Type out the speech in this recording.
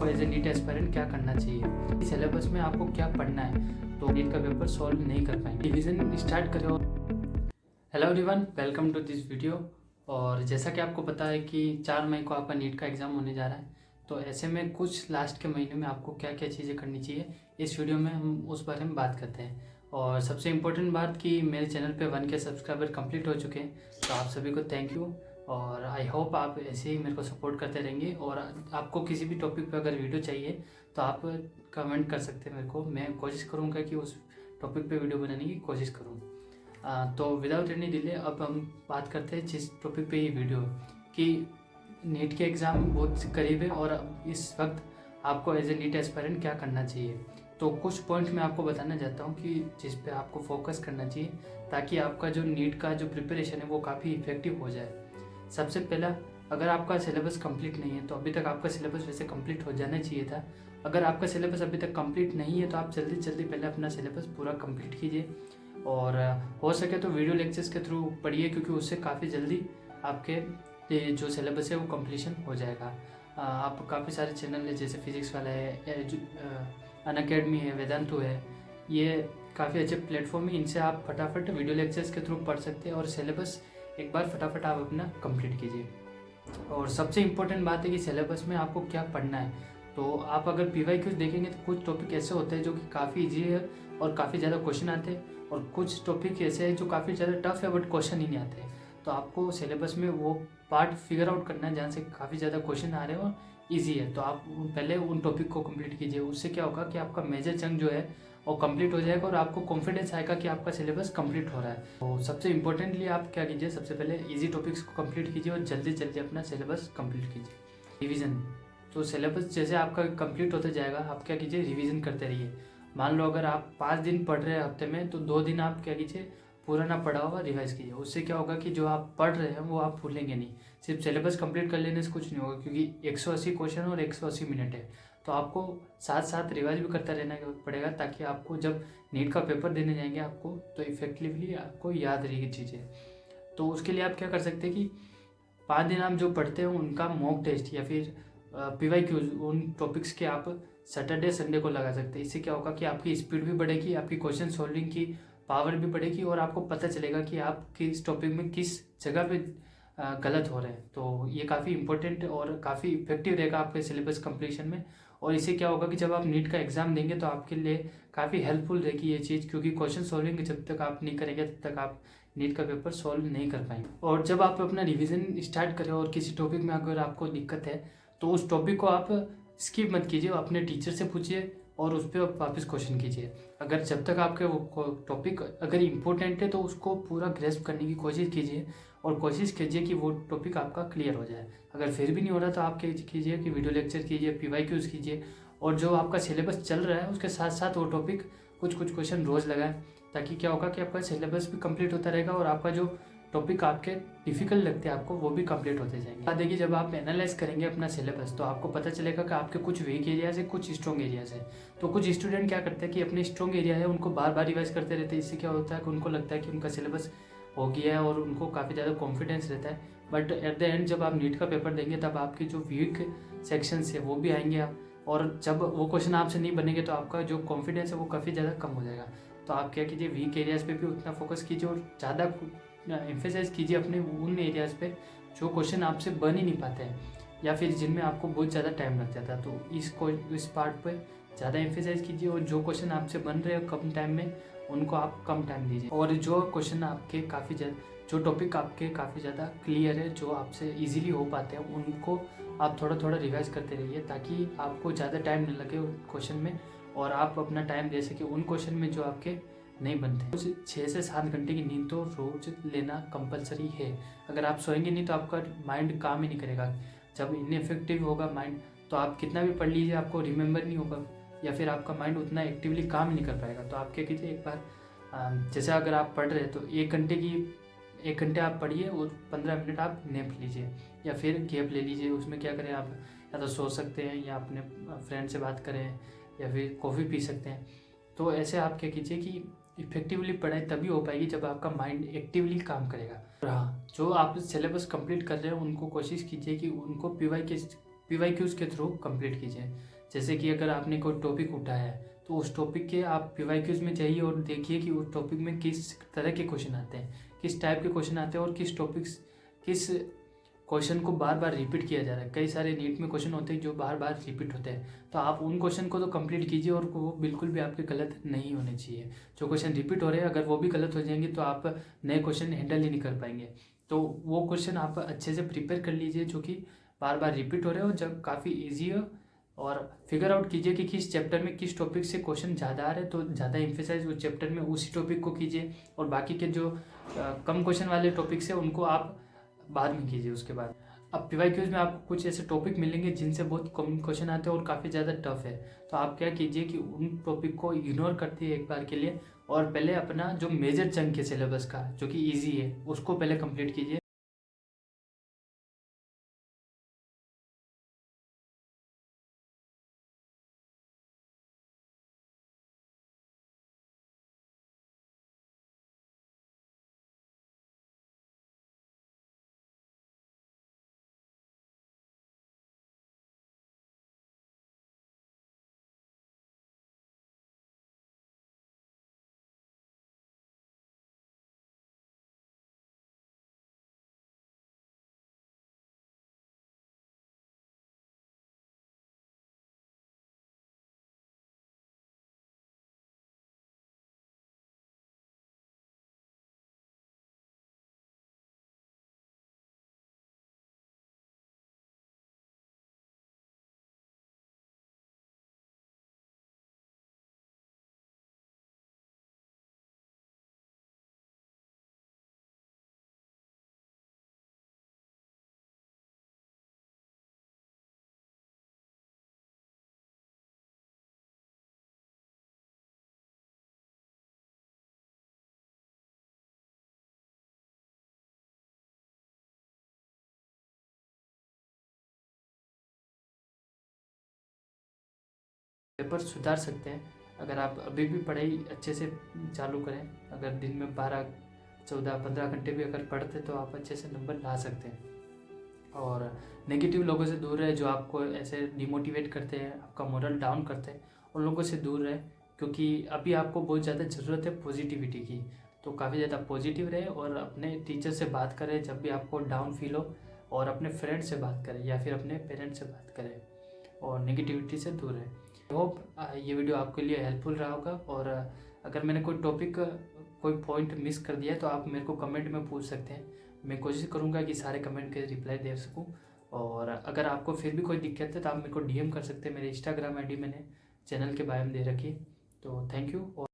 तो as a NEET aspirant क्या करना चाहिए, सिलेबस में आपको क्या पढ़ना है, तो नीट का पेपर सॉल्व नहीं कर पाएंगे। रिवीजन स्टार्ट करें। Hello everyone, welcome to this video. और जैसा कि आपको पता है कि 4 मई को आपका नीट का एग्ज़ाम होने जा रहा है, तो ऐसे में कुछ लास्ट के महीने में आपको क्या क्या चीज़ें करनी चाहिए, इस वीडियो में हम उस बारे में बात करते हैं। और सबसे इम्पोर्टेंट बात कि मेरे चैनल पे 1K सब्सक्राइबर कंप्लीट हो चुके हैं, तो आप सभी को थैंक यू। और आई होप आप ऐसे ही मेरे को सपोर्ट करते रहेंगे। और आपको किसी भी टॉपिक पे अगर वीडियो चाहिए तो आप कमेंट कर सकते हैं मेरे को, मैं कोशिश करूँगा कि उस टॉपिक पे वीडियो बनाने की कोशिश करूँ। तो विदाउट एनी डिले अब हम बात करते हैं जिस टॉपिक पे ये वीडियो कि नीट के एग्ज़ाम बहुत करीब है और इस वक्त आपको एज ए नीट एस्पायरेंट क्या करना चाहिए। तो कुछ पॉइंट मैं आपको बताना चाहता हूँ कि जिस पे आपको फोकस करना चाहिए ताकि आपका जो नीट का जो प्रिपरेशन है वो काफ़ी इफेक्टिव हो जाए। सबसे पहला, अगर आपका सिलेबस कंप्लीट नहीं है तो अभी तक आपका सिलेबस वैसे कंप्लीट हो जाना चाहिए था। अगर आपका सिलेबस अभी तक कंप्लीट नहीं है तो आप जल्दी जल्दी पहले अपना सिलेबस पूरा कंप्लीट कीजिए। और हो सके तो वीडियो लेक्चर्स के थ्रू पढ़िए, क्योंकि उससे काफ़ी जल्दी आपके ये जो सिलेबस है वो कंप्लीशन हो जाएगा। आप काफ़ी सारे चैनल है, जैसे फिजिक्स वाला है, अनअकैडमी है, वेदांतु है, ये काफ़ी अच्छे प्लेटफॉर्म है। इनसे आप फटाफट वीडियो लेक्चर्स के थ्रू पढ़ सकते हैं और सिलेबस एक बार फटाफट आप अपना कंप्लीट कीजिए। और सबसे इम्पोर्टेंट बात है कि सिलेबस में आपको क्या पढ़ना है। तो आप अगर PYQs देखेंगे तो कुछ टॉपिक ऐसे होते हैं जो कि काफ़ी इजी है और काफ़ी ज़्यादा क्वेश्चन आते हैं, और कुछ टॉपिक ऐसे हैं जो काफ़ी ज़्यादा टफ है बट क्वेश्चन ही नहीं आते। तो आपको सिलेबस में वो पार्ट फिगर आउट करना है जहाँ से काफ़ी ज़्यादा क्वेश्चन आ रहे हैं और ईजी है। तो आप पहले उन टॉपिक को कंप्लीट कीजिए। उससे क्या होगा कि आपका मेजर चंक जो है वो कंप्लीट हो जाएगा और आपको कॉन्फिडेंस आएगा कि आपका सिलेबस कंप्लीट हो रहा है। तो सबसे इम्पोर्टेंटली आप क्या कीजिए, सबसे पहले इजी टॉपिक्स को कंप्लीट कीजिए और जल्दी जल्दी अपना सिलेबस कंप्लीट कीजिए। रिवीजन, तो सिलेबस जैसे आपका कंप्लीट होता जाएगा आप क्या कीजिए, रिवीजन करते रहिए। मान लो अगर आप 5 दिन पढ़ रहे हैं हफ्ते में, तो 2 दिन आप क्या कीजिए, पुराना पढ़ा हुआ रिवाइज कीजिए। उससे क्या होगा कि जो आप पढ़ रहे हैं वो आप भूलेंगे नहीं। सिर्फ सिलेबस कंप्लीट कर लेने से कुछ नहीं होगा, क्योंकि 180 क्वेश्चन और 180 मिनट है। तो आपको साथ साथ रिवाइज भी करता रहना पड़ेगा, ताकि आपको जब नीट का पेपर देने जाएंगे आपको तो इफेक्टिवली आपको याद रहेगी चीज़ें। तो उसके लिए आप क्या कर सकते हैं कि 5 दिन आप जो पढ़ते हैं उनका मॉक टेस्ट या फिर PYQs उन टॉपिक्स के आप सैटरडे संडे को लगा सकते हैं। इससे क्या होगा कि आपकी स्पीड भी बढ़ेगी, आपकी क्वेश्चन सॉल्विंग की पावर भी बढ़ेगी और आपको पता चलेगा कि आप किस टॉपिक में किस जगह पे गलत हो रहे हैं। तो ये काफ़ी इंपॉर्टेंट और काफ़ी इफेक्टिव रहेगा आपके सिलेबस कंप्लीशन में। और इससे क्या होगा कि जब आप नीट का एग्ज़ाम देंगे तो आपके लिए काफ़ी हेल्पफुल रहेगी ये चीज़, क्योंकि क्वेश्चन सॉल्विंग जब तक आप नहीं करेंगे तब तक आप नीट का पेपर सॉल्व नहीं कर पाएंगे। और जब आप अपना रिवीजन स्टार्ट करें और किसी टॉपिक में अगर आपको दिक्कत है तो उस टॉपिक को आप स्किप मत कीजिए, अपने टीचर से पूछिए और उस पर वापस क्वेश्चन कीजिए। अगर जब तक आपके वो टॉपिक अगर इम्पोर्टेंट है तो उसको पूरा ग्रेस्प करने की कोशिश कीजिए और कोशिश कीजिए कि वो टॉपिक आपका क्लियर हो जाए। अगर फिर भी नहीं हो रहा तो आप कीजिए कि वीडियो लेक्चर कीजिए, PYQs कीजिए, और जो आपका सिलेबस चल रहा है उसके साथ साथ वो टॉपिक कुछ कुछ क्वेश्चन रोज़ लगाएं। ताकि क्या होगा कि आपका सिलेबस भी कंप्लीट होता रहेगा और आपका जो टॉपिक आपके डिफिकल्ट लगते हैं आपको वो भी कंप्लीट होते जाएंगे। देखिए, जब आप एनालाइज करेंगे अपना सिलेबस तो आपको पता चलेगा कि आपके कुछ वीक एरियाज है, कुछ स्ट्रॉन्ग एरियाज है। तो कुछ स्टूडेंट क्या करते हैं कि अपने स्ट्रॉन्ग एरिया है उनको बार बार रिवाइज करते रहते हैं। इससे क्या होता है कि उनको लगता है कि उनका सिलेबस हो गया है और उनको काफ़ी ज़्यादा कॉन्फिडेंस रहता है। बट एट द एंड जब आप नीट का पेपर देंगे तब आपके जो वीक सेक्शंस है वो भी आएंगे और जब वो क्वेश्चन आपसे नहीं बनेंगे तो आपका जो कॉन्फिडेंस है वो काफ़ी ज़्यादा कम हो जाएगा। तो आप क्या कीजिए, वीक एरियाज़ पे भी उतना फोकस कीजिए और ज़्यादा एम्फेसाइज कीजिए अपने उन एरियाज़ पे जो क्वेश्चन आपसे बन ही नहीं पाते हैं या फिर जिनमें आपको बहुत ज़्यादा टाइम लग जाता है। तो इस पार्ट पे ज़्यादा एम्फेसाइज कीजिए और जो क्वेश्चन आपसे बन रहे हैं कम टाइम में उनको आप कम टाइम दीजिए। और जो क्वेश्चन आपके काफ़ी ज़्यादा, जो टॉपिक आपके काफ़ी ज़्यादा क्लियर है, जो आपसे ईजिली हो पाते हैं, उनको आप थोड़ा थोड़ा रिवाइज करते रहिए ताकि आपको ज़्यादा टाइम न लगे उन क्वेश्चन में और आप अपना टाइम दे सके उन क्वेश्चन में जो आपके नहीं बनते। 6 से 7 घंटे की नींद तो रोज लेना कंपलसरी है। अगर आप सोएंगे नहीं तो आपका माइंड काम ही नहीं करेगा। जब इनफेक्टिव होगा माइंड तो आप कितना भी पढ़ लीजिए आपको रिमेंबर नहीं होगा या फिर आपका माइंड उतना एक्टिवली काम ही नहीं कर पाएगा। तो आप क्या कीजिए, एक बार जैसे अगर आप पढ़ रहे हैं तो 1 घंटे आप पढ़िए और 15 मिनट आप नैप लीजिए या फिर गैप ले लीजिए। उसमें क्या करें, आप या तो सो सकते हैं या अपने फ्रेंड से बात करें या फिर कॉफ़ी पी सकते हैं। तो ऐसे आप क्या कीजिए कि इफेक्टिवली पढ़ाई तभी हो पाएगी जब आपका माइंड एक्टिवली काम करेगा। और हाँ, जो आप सिलेबस कंप्लीट कर रहे हैं उनको कोशिश कीजिए कि उनको PYQs के थ्रू कंप्लीट कीजिए। जैसे कि अगर आपने कोई टॉपिक उठाया है तो उस टॉपिक के आप PYQs में जाइए और देखिए कि उस टॉपिक में किस तरह के क्वेश्चन आते हैं, किस टाइप के क्वेश्चन आते हैं और किस क्वेश्चन को बार बार रिपीट किया जा रहा है। कई सारे नीट में क्वेश्चन होते हैं जो बार बार रिपीट होते हैं, तो आप उन क्वेश्चन को तो कंप्लीट कीजिए और वो बिल्कुल भी आपके गलत नहीं होने चाहिए। जो क्वेश्चन रिपीट हो रहे हैं अगर वो भी गलत हो जाएंगे तो आप नए क्वेश्चन हैंडल ही नहीं कर पाएंगे। तो वो क्वेश्चन आप अच्छे से प्रिपेयर कर लीजिए जो कि बार बार रिपीट हो रहे हो, जब काफ़ी ईजी हो। और फिगर आउट कीजिए कि किस चैप्टर में किस टॉपिक से क्वेश्चन ज़्यादा आ रहे हैं, तो ज़्यादा एम्फेसाइज उस चैप्टर में उसी टॉपिक को कीजिए, और बाकी के जो कम क्वेश्चन वाले टॉपिक्स है उनको आप बाद में कीजिए उसके बाद। अब PYQs में आपको कुछ ऐसे टॉपिक मिलेंगे जिनसे बहुत कम क्वेश्चन आते हैं और काफ़ी ज़्यादा टफ है, तो आप क्या कीजिए कि उन टॉपिक को इग्नोर करते हैं एक बार के लिए, और पहले अपना जो मेजर चंक है सिलेबस का जो कि ईजी है उसको पहले कंप्लीट कीजिए। पेपर सुधार सकते हैं अगर आप अभी भी पढ़ाई अच्छे से चालू करें। अगर दिन में 12, 14, 15 घंटे भी अगर पढ़ते तो आप अच्छे से नंबर ला सकते हैं। और नेगेटिव लोगों से दूर रहे जो आपको ऐसे डिमोटिवेट करते हैं, आपका मोरल डाउन करते हैं, उन लोगों से दूर रहे, क्योंकि अभी आपको बहुत ज़्यादा ज़रूरत है पॉजिटिविटी की। तो काफ़ी ज़्यादा पॉजिटिव रहे और अपने टीचर से बात करें जब भी आपको डाउन फील हो, और अपने फ्रेंड से बात करें या फिर अपने पेरेंट्स से बात करें, और नेगेटिविटी से दूर रहे। आई होप ये वीडियो आपके लिए हेल्पफुल रहा होगा। और अगर मैंने कोई टॉपिक कोई पॉइंट मिस कर दिया है तो आप मेरे को कमेंट में पूछ सकते हैं। मैं कोशिश करूँगा कि सारे कमेंट के रिप्लाई दे सकूँ। और अगर आपको फिर भी कोई दिक्कत है तो आप मेरे को DM कर सकते हैं। मेरे Instagram ID मैंने चैनल के बायो में दे रखी है। तो थैंक यू।